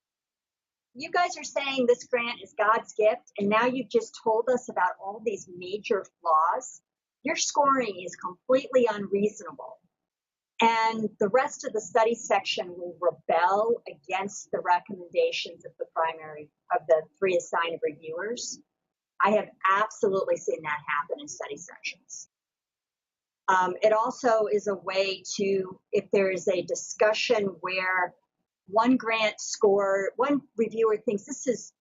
You guys are saying this grant is God's gift, and now you've just told us about all these major flaws. Your scoring is completely unreasonable. And the rest of the study section will rebel against the recommendations of the 3 assigned reviewers. I have absolutely seen that happen in study sections. It also is a way to, if there is a discussion where one reviewer thinks this is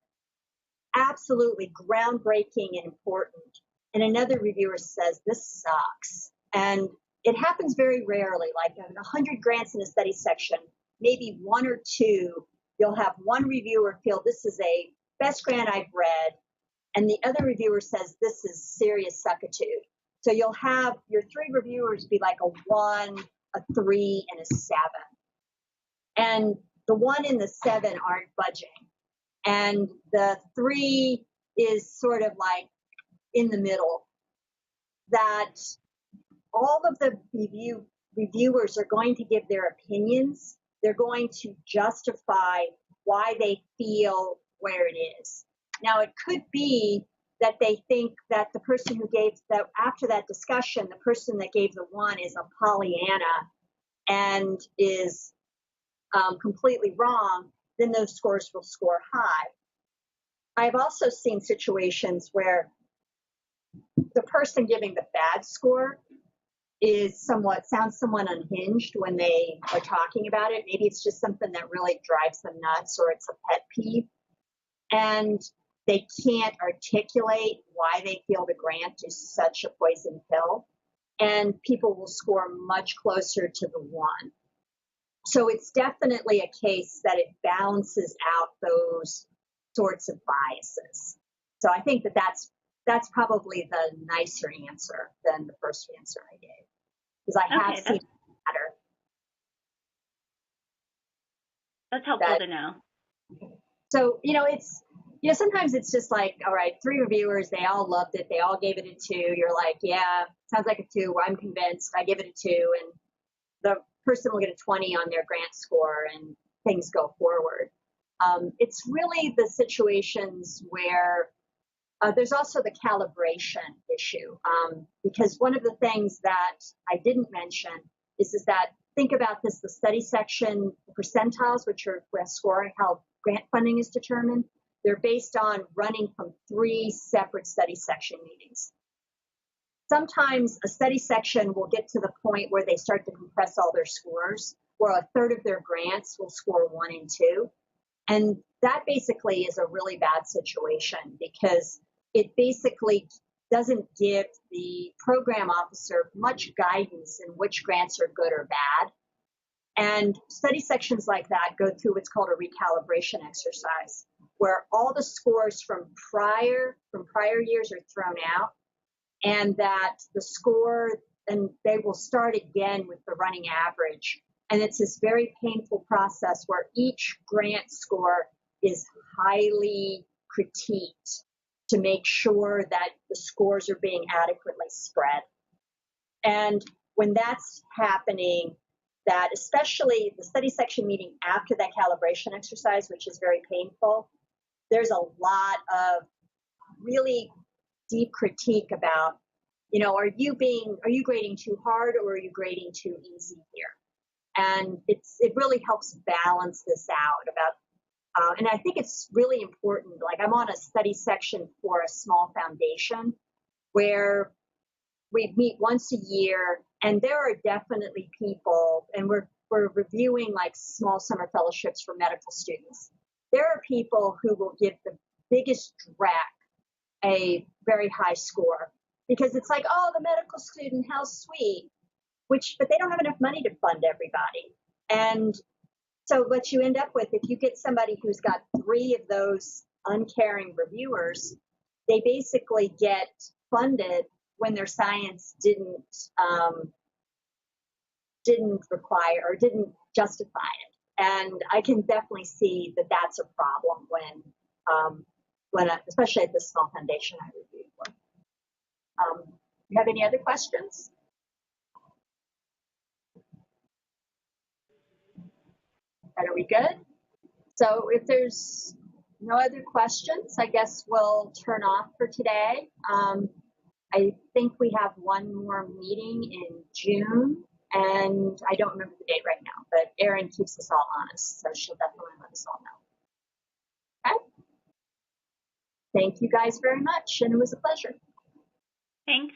absolutely groundbreaking and important, and another reviewer says this sucks. And it happens very rarely, like 100 grants in a study section, maybe 1 or 2, you'll have one reviewer feel this is a best grant I've read, and the other reviewer says this is serious suckitude. So you'll have your 3 reviewers be like a 1, a 3, and a 7. And the 1 and the 7 aren't budging. And the 3 is sort of like in the middle. That all of the reviewers are going to give their opinions. They're going to justify why they feel where it is. Now, it could be that they think that the person who gave that, after that discussion, the person that gave the 1 is a Pollyanna and is completely wrong, then those scores will score high. I've also seen situations where the person giving the bad score sounds somewhat unhinged when they are talking about it. Maybe it's just something that really drives them nuts, or it's a pet peeve, and they can't articulate why they feel the grant is such a poison pill, and people will score much closer to the 1. So it's definitely a case that it balances out those sorts of biases. So I think that's probably the nicer answer than the first answer I gave, because I have seen it matter. That's helpful to know. So, sometimes it's just like, all right, 3 reviewers, they all loved it. They all gave it a 2. You're like, yeah, sounds like a 2. I'm convinced. I give it a 2. And the person will get a 20 on their grant score and things go forward. It's really the situations where there's also the calibration issue, because one of the things that I didn't mention is that, think about this, the study section percentiles, which are scoring how grant funding is determined, they're based on running from 3 separate study section meetings. Sometimes a study section will get to the point where they start to compress all their scores, where a third of their grants will score 1 and 2. And that basically is a really bad situation, because it basically doesn't give the program officer much guidance in which grants are good or bad. And study sections like that go through what's called a recalibration exercise, where all the scores from prior years are thrown out, and that the score, and they will start again with the running average. And it's this very painful process where each grant score is highly critiqued to make sure that the scores are being adequately spread. And when that's happening, that especially the study section meeting after that calibration exercise, which is very painful, there's a lot of really deep critique about, are you grading too hard, or are you grading too easy here? And it really helps balance this out about, and I think it's really important. Like, I'm on a study section for a small foundation where we meet once a year, and there are definitely people, and we're reviewing like small summer fellowships for medical students. There are people who will give the biggest dreck a very high score, because it's like, oh, the medical student, how sweet, but they don't have enough money to fund everybody. And so what you end up with, if you get somebody who's got 3 of those uncaring reviewers, they basically get funded when their science didn't require or didn't justify it. And I can definitely see that that's a problem when especially at this small foundation I reviewed for. You have any other questions? Are we good? So if there's no other questions, I guess we'll turn off for today. I think we have one more meeting in June, and I don't remember the date right now, but Erin keeps us all honest, so she'll definitely let us all know. Okay? Thank you guys very much, and it was a pleasure. Thanks.